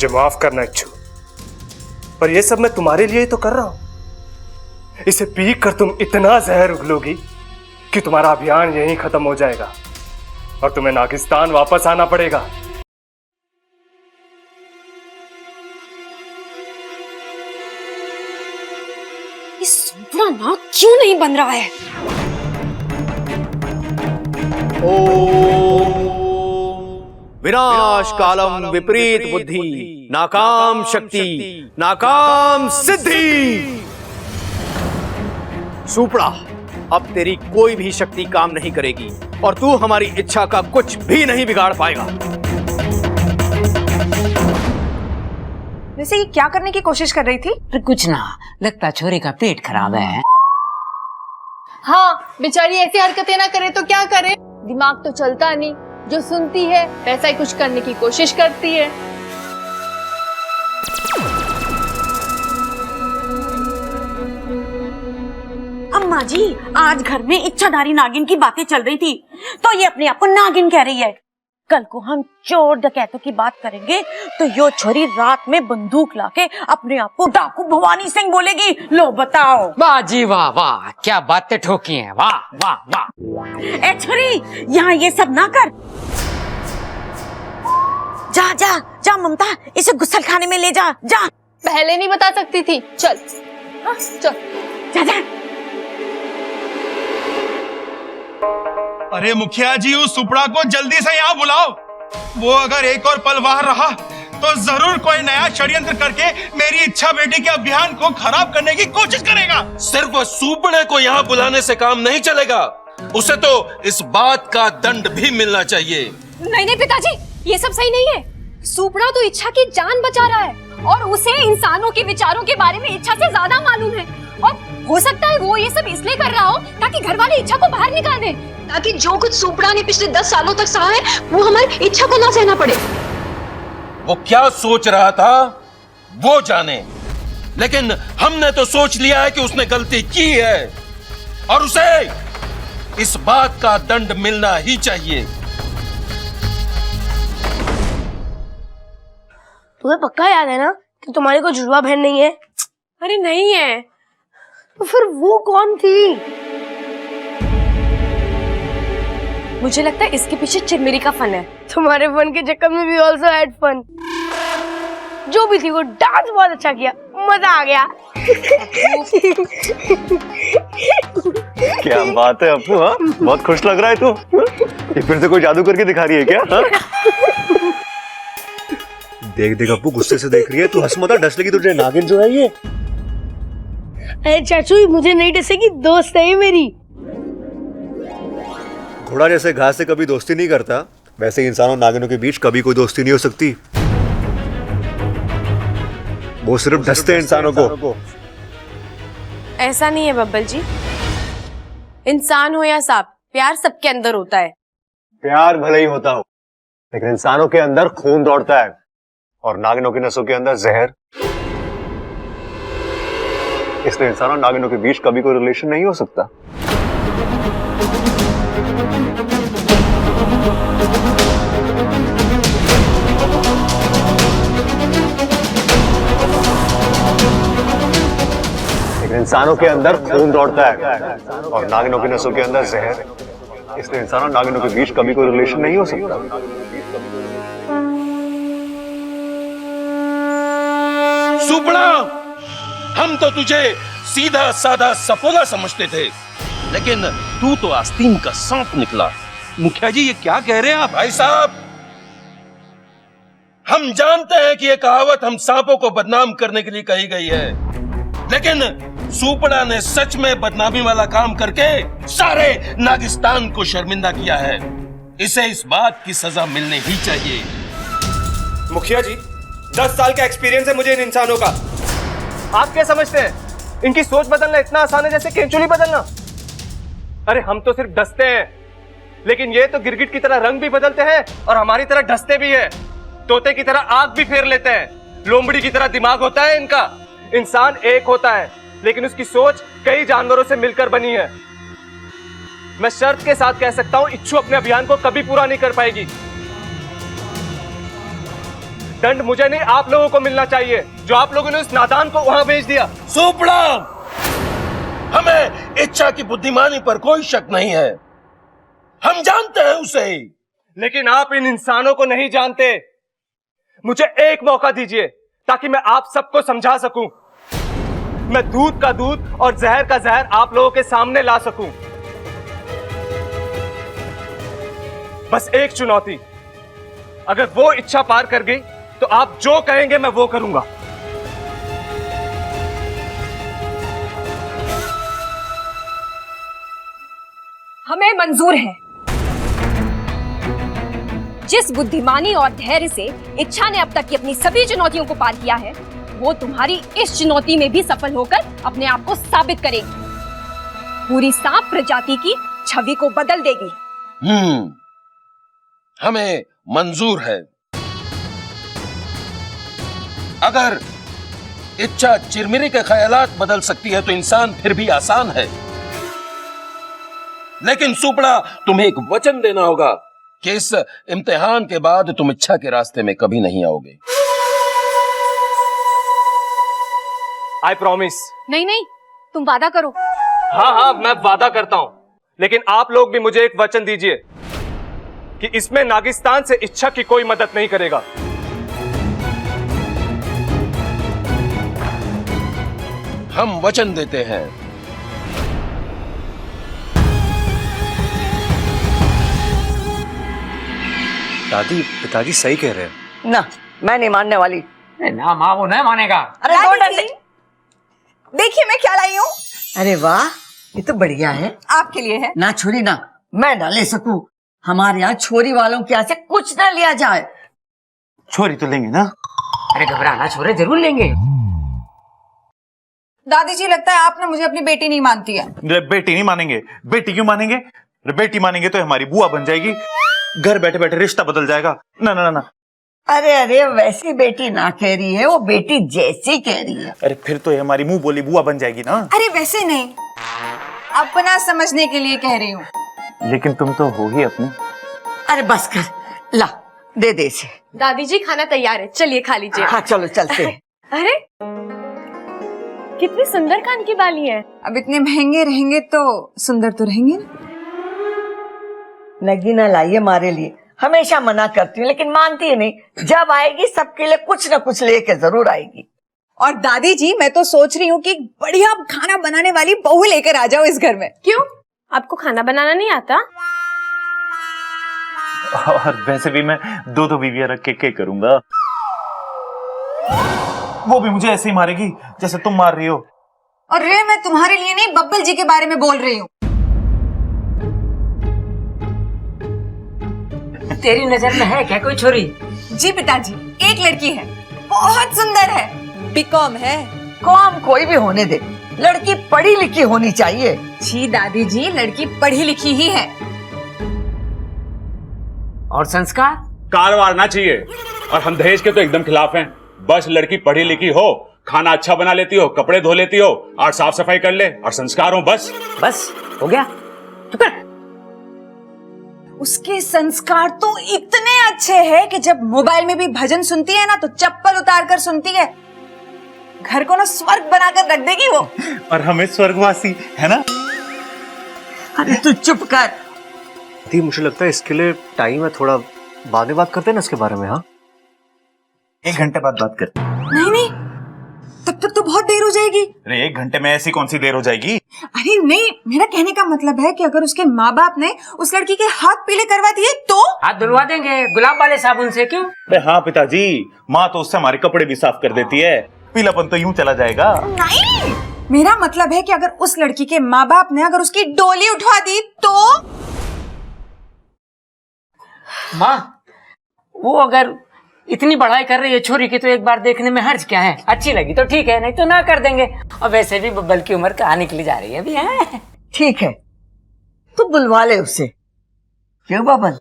मुझे माफ करना इच्छु, पर यह सब मैं तुम्हारे लिए ही तो कर रहा हूं। इसे पी कर तुम इतना जहर उगलोगी कि तुम्हारा अभियान यहीं खत्म हो जाएगा और तुम्हें नागिस्तान वापस आना पड़ेगा। इस सुपड़ा नाग क्यों नहीं बन रहा है? विनाश कालम विपरीत बुद्धि, नाकाम शक्ति, नाकाम सिद्धि। सुपड़ा, अब तेरी कोई भी शक्ति काम नहीं करेगी और तू हमारी इच्छा का कुछ भी नहीं बिगाड़ पाएगा। वैसे ये क्या करने की कोशिश कर रही थी? कुछ ना, लगता छोरी का पेट खराब है। हाँ, बेचारी ऐसी हरकतें ना करे तो क्या करे, दिमाग तो चलता नहीं, जो सुनती है वैसा ही कुछ करने की कोशिश करती है। अम्मा जी, आज घर में इच्छाधारी नागिन की बातें चल रही थी, तो ये अपने आप को नागिन कह रही है। कल को हम चोर डकैतों की बात करेंगे तो यो छोरी रात में बंदूक लाके अपने आप को डाकू भवानी सिंह बोलेगी। लो बताओ। वाह जी वाह वाह, क्या बातें ठोकी हैं, वाह वाह वाह। ए छोरी, यहाँ ये सब ना कर। जा जा जा ममता, इसे गुस्सल खाने में ले जा। जा। पहले नहीं बता सकती थी, चल। हाँ, चल जा जा। अरे मुखिया जी, उस सुपड़ा को जल्दी से यहाँ बुलाओ। वो अगर एक और पल बाहर रहा तो जरूर कोई नया षड्यंत्र करके मेरी इच्छा बेटी के अभियान को खराब करने की कोशिश करेगा। सिर्फ सुपड़े को यहाँ बुलाने से काम नहीं चलेगा, उसे तो इस बात का दंड भी मिलना चाहिए। नहीं नहीं पिताजी, ये सब सही नहीं है। सुपड़ा तो इच्छा की जान बचा रहा है और उसे इंसानों के विचारों के बारे में इच्छा से ज्यादा मालूम है, और हो सकता है वो ये सब इसलिए कर रहा हो ताकि घर वाले इच्छा को बाहर निकाल दे, ताकि जो कुछ सुपड़ा ने पिछले 10 सालों तक सहा है वो हमारी इच्छा को ना सहना पड़े। वो क्या सोच रहा था वो जाने, लेकिन हमने तो सोच लिया है कि उसने गलती की है और उसे इस बात का दंड मिलना ही चाहिए। तुम्हें पक्का याद है ना कि तुम्हारी कोई जुड़वा बहन नहीं है? अरे नहीं है। तो फिर वो कौन थी? मुझे लगता है इसके पीछे चिरमिरी का फन है। तुम्हारे फन के चक्कर में भी ऑल्सो हैड फन। जो भी थी वो डांस बहुत अच्छा किया, मजा आ गया। क्या बात है अपू, हाँ? बहुत खुश लग रहा है तू। ये फिर से कोई जादू करके दिखा रही है क्या? हाँ? देख देख अपू, गुस्से से देख रही है तू। हंस मत, डस लगी तुझे। नागिन जो है ये। अरे चाचू, मुझे नहीं डसेगी, दोस्त है ये मेरी। घोड़ा जैसे घास से कभी दोस्ती नहीं करता, वैसे इंसानों नागिनों के बीच कभी कोई दोस्ती नहीं हो सकती। वो सिर्फ डसते हैं इंसानों को। ऐसा नहीं है बब्बल जी, इंसान हो या सांप, प्यार सबके अंदर होता है। प्यार भले ही होता हो, लेकिन इंसानों के अंदर खून दौड़ता है और नागिनों की नसों के अंदर जहर। इसलिए इंसानों नागिनों के बीच कभी कोई रिलेशन नहीं हो सकता। लेकिन इंसानों के अंदर खून दौड़ता है और नागिनों की नसों के अंदर जहर। इसलिए इंसानों नागिनों के बीच कभी कोई रिलेशन नहीं हो सकता। सुपड़ा, हम तो तुझे सीधा साधा सफोला समझते थे, लेकिन तू तो आस्तीन का सांप निकला। मुखिया जी, ये क्या कह रहे हैं आप? भाई साहब, हम जानते हैं कि यह कहावत हम सांपों को बदनाम करने के लिए कही गई है, लेकिन सुपड़ा ने सच में बदनामी वाला काम करके सारे नागिस्तान को शर्मिंदा किया है। इसे इस बात की सजा मिलनी ही चाहिए। मुखिया जी, 10 साल का एक्सपीरियंस है मुझे इन इंसानों का। आप क्या समझते हैं इनकी सोच बदलना इतना आसान है जैसे केंचुली बदलना? अरे हम तो सिर्फ डसते हैं, लेकिन ये तो गिरगिट की तरह रंग भी बदलते हैं और हमारी तरह डसते भी हैं। तोते की तरह आंख भी फेर लेते हैं, लोमड़ी की तरह दिमाग होता है इनका। इंसान एक होता है, लेकिन उसकी सोच कई जानवरों से मिलकर बनी है। मैं शर्त के साथ कह सकता हूं, इच्छु अपने अभियान को कभी पूरा नहीं कर पाएगी। दंड मुझे नहीं, आप लोगों को मिलना चाहिए, जो आप लोगों ने उस नादान को वहां भेज दिया। सुपड़ा, हमें इच्छा की बुद्धिमानी पर कोई शक नहीं है, हम जानते हैं उसे। लेकिन आप इन इंसानों को नहीं जानते। मुझे एक मौका दीजिए ताकि मैं आप सबको समझा सकूं। मैं दूध का दूध और जहर का जहर आप लोगों के सामने ला सकूं। बस एक चुनौती, अगर वो इच्छा पार कर गई तो आप जो कहेंगे मैं वो करूंगा। हमें मंजूर है। जिस बुद्धिमानी और धैर्य से इच्छा ने अब तक की अपनी सभी चुनौतियों को पार किया है, वो तुम्हारी इस चुनौती में भी सफल होकर अपने आप को साबित करेगी, पूरी सांप प्रजाति की छवि को बदल देगी। हमें मंजूर है। अगर इच्छा चिरमिरी के ख्यालात बदल सकती है तो इंसान फिर भी आसान है। लेकिन सुपड़ा, तुम्हें एक वचन देना होगा कि इस इम्तिहान के बाद तुम इच्छा के रास्ते में कभी नहीं आओगे। I promise. नहीं नहीं, तुम वादा करो। हाँ हाँ, मैं वादा करता हूं, लेकिन आप लोग भी मुझे एक वचन दीजिए कि इसमें नागिस्तान से इच्छा की कोई मदद नहीं करेगा। हम वचन देते हैं। दादी, पिताजी सही कह रहे हैं। ना, मैं नहीं मानने वाली। ना माँ, वो नहीं मानेगा। अरे देखिए मैं क्या लाई हूँ। अरे वाह, ये तो बढ़िया है। आपके लिए है। ना छोरी ना, मैं ना ले सकूं। हमारे यहाँ छोरी वालों के यहाँ से कुछ ना लिया जाए। छोरी तो लेंगे ना? अरे घबराना छोरे, जरूर लेंगे। दादी जी, लगता है आप ना मुझे अपनी बेटी नहीं मानती है। बेटी नहीं मानेंगे? बेटी क्यों मानेंगे? बेटी मानेंगे तो हमारी बुआ बन जाएगी, घर बैठे बैठे रिश्ता बदल जाएगा। ना ना ना। अरे अरे, वैसी बेटी ना कह रही है, वो बेटी जैसी कह रही है। अरे फिर तो ये हमारी मुंह बोली बुआ बन जाएगी ना। अरे वैसे नहीं, अपना समझने के लिए कह रही हूँ। लेकिन तुम तो हो ही अपनी। अरे बस कर, ला दे दे इसे। दादी जी, खाना तैयार है, चलिए खा लीजिए। हाँ चलो चलते हैं। अरे कितनी सुंदर कान की बाली है। अब इतने महंगे रहेंगे तो सुंदर तो रहेंगे ना। नगीना लाइए हमारे लिए, हमेशा मना करती हूँ लेकिन मानती है नहीं। जब आएगी सबके लिए कुछ न कुछ लेके जरूर आएगी। और दादी जी, मैं तो सोच रही हूँ कि बढ़िया खाना बनाने वाली बहू लेकर आ जाओ इस घर में। क्यों, आपको खाना बनाना नहीं आता? और वैसे भी मैं दो बीवियां रख के करूंगा। वो भी मुझे ऐसे ही मारेगी जैसे तुम मार रही हो। और रे, मैं तुम्हारे लिए नहीं, बब्बल जी के बारे में बोल रही हूँ। तेरी नजर में है क्या कोई छोरी? जी पिताजी, एक लड़की है, बहुत सुंदर है, बीकॉम है। कॉम कोई भी होने दे, लड़की पढ़ी लिखी होनी चाहिए। जी दादी जी, लड़की पढ़ी लिखी ही है। और संस्कार? कारवार ना चाहिए, और हम दहेज के तो एकदम खिलाफ हैं। बस लड़की पढ़ी लिखी हो, खाना अच्छा बना लेती हो, कपड़े धो लेती हो और साफ सफाई कर ले और संस्कार हो, बस बस हो गया। उसके संस्कार तो इतने अच्छे हैं कि जब मोबाइल में भी भजन सुनती है ना तो चप्पल उतार कर सुनती है। घर को ना स्वर्ग बनाकर रख देगी वो। और हमें स्वर्गवासी है ना। अरे तू चुप कर। मुझे लगता है इसके लिए टाइम है, थोड़ा बाद में बात करते हैं ना इसके बारे में। हाँ, 1 घंटे बाद बात करते। नहीं नहीं, तब तक तो बहुत देर हो जाएगी। अरे 1 घंटे में ऐसी कौन सी देर हो जाएगी? अरे नहीं, मेरा कहने का मतलब है कि अगर उसके माँ बाप ने उस लड़की के हाथ पीले करवा दिए तो? हाथ धुलवा देंगे गुलाब वाले साबुन से। क्यों? अरे हाँ पिताजी, माँ तो उससे हमारे कपड़े भी साफ कर देती है, पीलापन तो यूं चला जाएगा। नहीं, मेरा मतलब है कि अगर उस लड़की के माँ बाप ने अगर उसकी डोली उठवा दी तो? माँ, वो अगर इतनी बढ़ाई कर रही है छोरी की तो एक बार देखने में हर्ज क्या है? अच्छी लगी तो ठीक है, नहीं तो ना कर देंगे। और वैसे भी बब्बल की उम्र कहाँ निकली जा रही है अभी। है ठीक है, तू बुलवा ले उसे। क्यों बब्बल?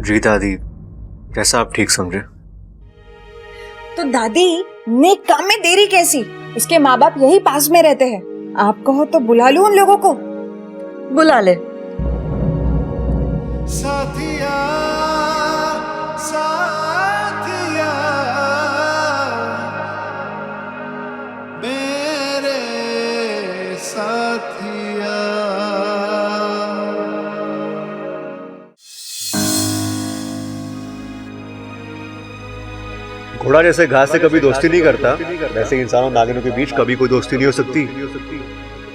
जी दादी, जैसा आप ठीक समझे। तो दादी, नेक काम में देरी कैसी? उसके माँ बाप यही पास में रहते हैं, आप कहो तो बुला लूं उन लोगों को। बुला ले। साथिया साथिया। घोड़ा जैसे घास से कभी दोस्ती नहीं करता, वैसे इंसानों नागिनों के बीच कभी कोई दोस्ती नहीं हो सकती।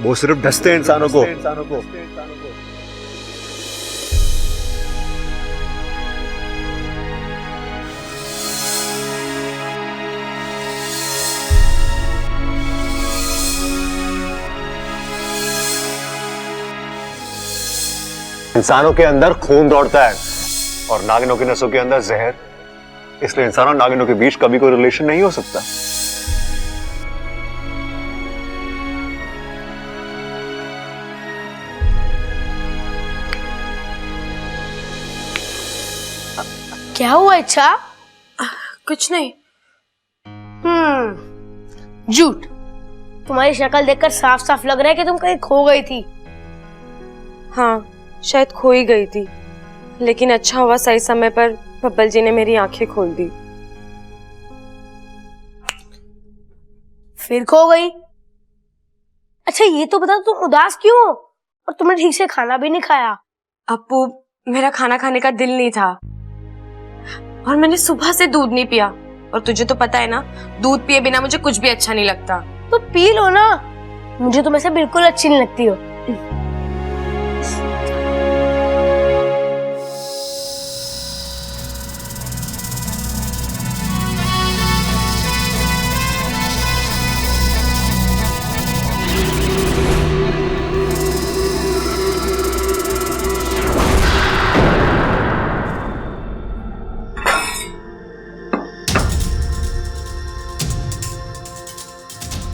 वो सिर्फ डसते हैं इंसानों को। इंसानों के अंदर खून दौड़ता है और नागिनों की नसों के अंदर जहर, इसलिए इंसानों और नागिनों के बीच कभी कोई रिलेशन नहीं हो सकता। क्या हुआ इच्छा? कुछ नहीं। झूठ। तुम्हारी शक्ल देखकर साफ साफ लग रहा है कि तुम कहीं खो गई थी। हाँ, शायद खो ही गई थी, लेकिन अच्छा हुआ सही समय पर बब्बल जी ने मेरी आंखें खोल दी। फिर खो गई? अच्छा ये तो बता, तुम उदास क्यों हो और तुमने ठीक से खाना भी नहीं खाया? अप्पू, मेरा खाना खाने का दिल नहीं था और मैंने सुबह से दूध नहीं पिया, और तुझे तो पता है ना, दूध पिए बिना मुझे कुछ भी अच्छा नहीं लगता। तो पी लो ना, मुझे तुम ऐसे बिल्कुल अच्छी नहीं लगती हो।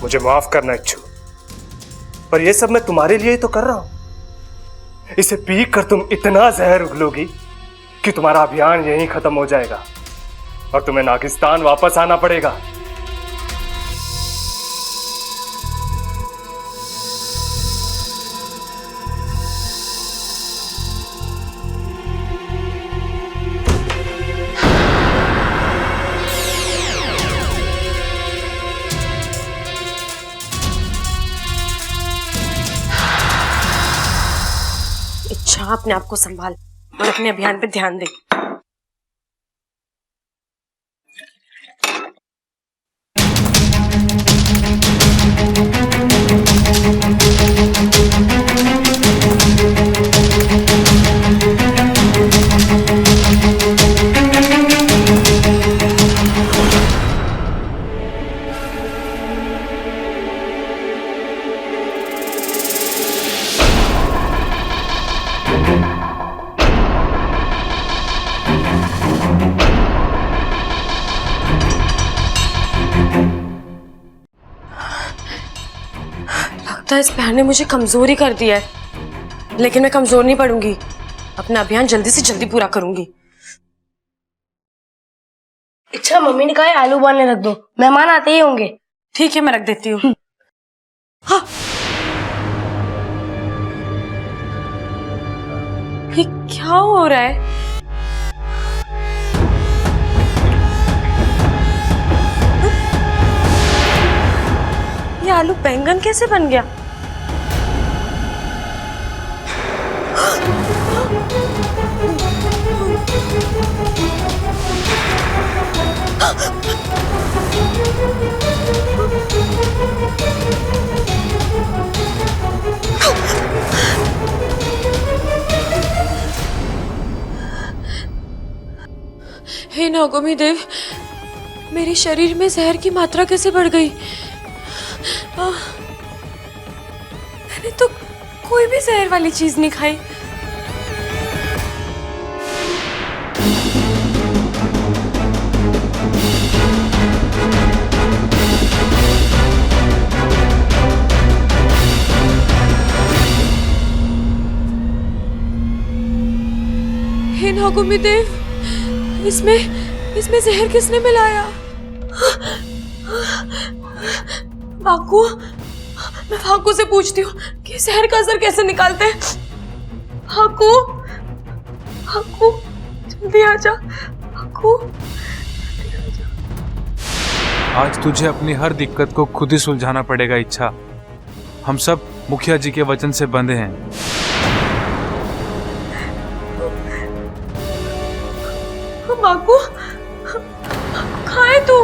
मुझे माफ करना इच्छू, पर यह सब मैं तुम्हारे लिए ही तो कर रहा हूं। इसे पी कर तुम इतना जहर उगलोगी कि तुम्हारा अभियान यहीं खत्म हो जाएगा और तुम्हें नागिस्तान वापस आना पड़ेगा। अच्छा, अपने आप को संभाल और अपने अभियान पर ध्यान दे। लगता है इस प्यार ने मुझे कमजोर ही कर दिया है, लेकिन मैं कमजोर नहीं पड़ूंगी। अपना अभियान जल्दी से जल्दी पूरा करूंगी। अच्छा, मम्मी ने कहा है आलू उबालने रख दो, मेहमान आते ही होंगे। ठीक है, मैं रख देती हूँ। हाँ, ये क्या हो रहा है? ये आलू बैंगन कैसे बन गया? हे नागोमी देव, मेरे शरीर में जहर की मात्रा कैसे बढ़ गई? मैंने तो कोई भी जहर वाली चीज नहीं खाई। हे नागोमी देव, इसमें जहर किसने मिलाया? भाकू, मैं भाकू से पूछती हूँ कि जहर का असर कैसे निकालते हैं। भाकू, भाकू, जल्दी आजा। भाकू, आज तुझे अपनी हर दिक्कत को खुद ही सुलझाना पड़ेगा इच्छा। हम सब मुखिया जी के वचन से बंधे हैं। भागू, कहाँ है तू?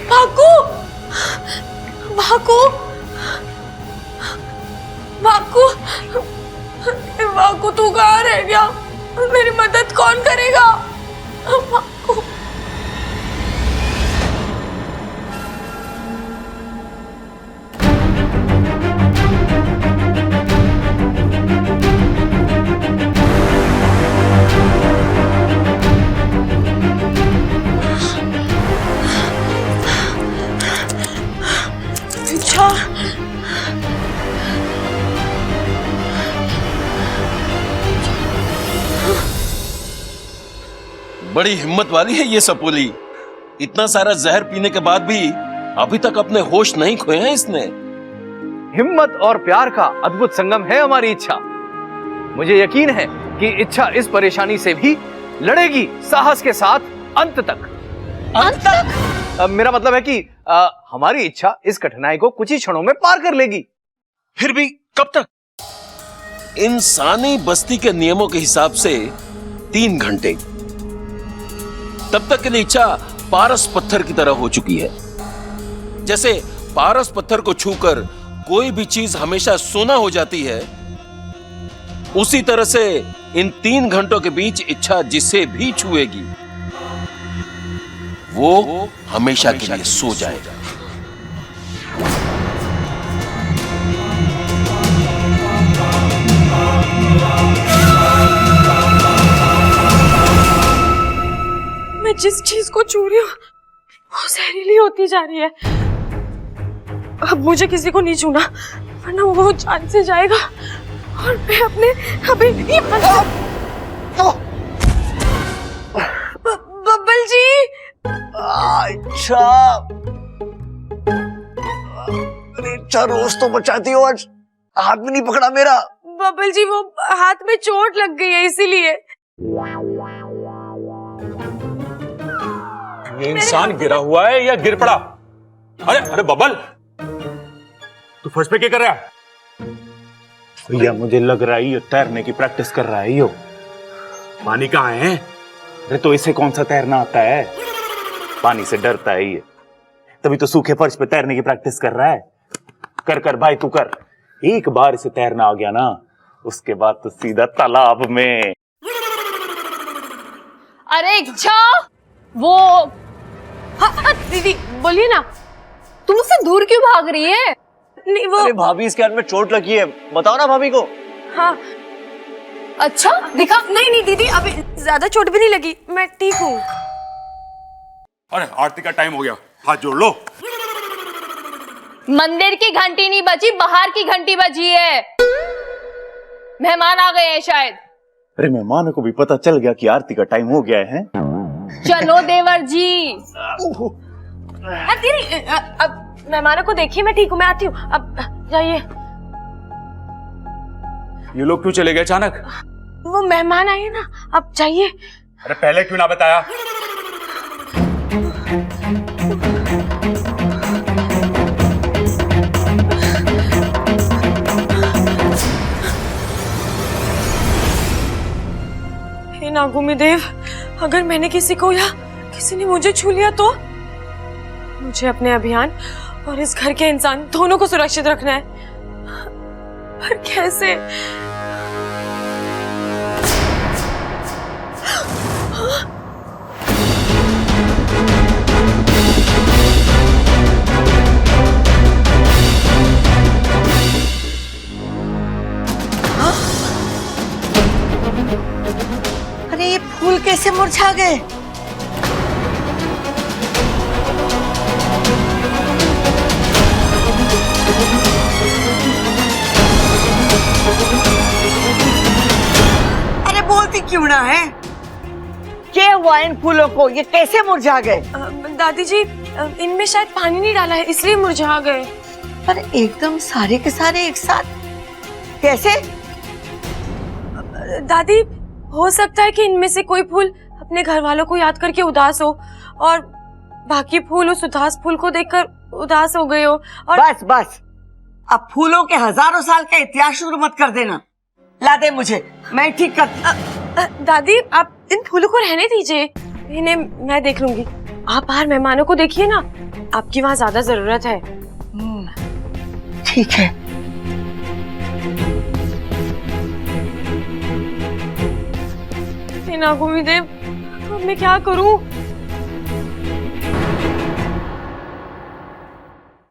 भागू, भागू, भागू, भागू, तू कहाँ रह गया? मेरी मदद कौन करेगा? भागू। अच्छा, बड़ी हिम्मत वाली है ये सपोली। इतना सारा जहर पीने के बाद भी अभी तक अपने होश नहीं खोए हैं इसने। हिम्मत और प्यार का अद्भुत संगम है हमारी इच्छा। मुझे यकीन है कि इच्छा इस परेशानी से भी लड़ेगी साहस के साथ अंत तक। अंत तक? मेरा मतलब है कि हमारी इच्छा इस कठिनाई को कुछ ही क्षणों में पार कर लेगी। फिर भी कब तक? इंसानी बस्ती के नियमों के हिसाब से 3 घंटे। तब तक के लिए इच्छा पारस पत्थर की तरह हो चुकी है। जैसे पारस पत्थर को छूकर कोई भी चीज हमेशा सोना हो जाती है, उसी तरह से इन 3 घंटों के बीच इच्छा जिसे भी छुएगी वो हमेशा के लिए सो जाएगा। मैं जिस चीज को छू रही हूँ वो जहरीली होती जा रही है। अब मुझे किसी को नहीं छूना वरना वो जान से जाएगा और मैं अपने अभी बब्बल जी। अच्छा, इच्छा रोज तो बचाती हो, आज हाथ भी नहीं पकड़ा मेरा। बब्बल जी वो हाथ में चोट लग गई है इसीलिए। ये इंसान गिरा हुआ है या गिर पड़ा? अरे अरे बबल, तू फर्श पे क्या कर रहा है? भैया मुझे लग रहा है ये तैरने की प्रैक्टिस कर रहा है। यो पानी कहाँ है? अरे तो इसे कौन सा तैरना आता है? पानी से डरता है ये, तभी तो सूखे फर्श पे तैरने की प्रैक्टिस कर रहा है। कर कर भाई तू कर, एक बार इसे तैरना आ गया ना उसके बाद तो सीधा तालाब में। अरे इच्छा, वो दीदी बोलिए ना। तुम उससे दूर क्यों भाग रही है? नहीं वो अरे भाभी इसके हाथ में चोट लगी है, बताओ ना भाभी को। हाँ अच्छा दिखा। नहीं नहीं दीदी अभी ज्यादा चोट भी नहीं लगी, मैं ठीक हूँ। अरे आरती का टाइम हो गया, हाथ जोड़ लो। मंदिर की घंटी नहीं बजी, बाहर की घंटी बजी है। मेहमान आ गए हैं शायद। अरे मेहमानों को भी पता चल गया कि आरती का टाइम हो गया है। चलो देवर जी। दीदी अब मेहमानों को देखिए, मैं ठीक हूँ, मैं आती हूँ। अब जाइए। ये लोग क्यों चले गए अचानक? वो मेहमान आए ना, अब जाइए। अरे पहले क्यों ना बताया? हे नागुमी देव, अगर मैंने किसी को या किसी ने मुझे छू लिया तो मुझे अपने अभियान और इस घर के इंसान दोनों को सुरक्षित रखना है। पर कैसे? अरे ये फूल कैसे मुरझा गए? अरे बोलती क्यों ना है? क्या हुआ इन फूलों को? ये कैसे मुरझा गए? दादी जी इनमें शायद पानी नहीं डाला है इसलिए मुरझा गए। पर एकदम सारे के सारे एक साथ कैसे? दादी हो सकता है कि इनमें से कोई फूल अपने घर वालों को याद करके उदास हो और बाकी फूल उस उदास फूल को देखकर उदास हो गए हो। और बस बस अब फूलों के हजारों साल का इतिहास शुरू मत कर देना। ला दे मुझे, मैं ठीक कर। दादी आप इन फूलों को रहने दीजिए, इन्हें मैं देख लूंगी। आप बाहर मेहमानों को देखिए ना, आपकी वहाँ ज्यादा जरूरत है। ठीक है। नागोमी देव, अब मैं क्या करूं?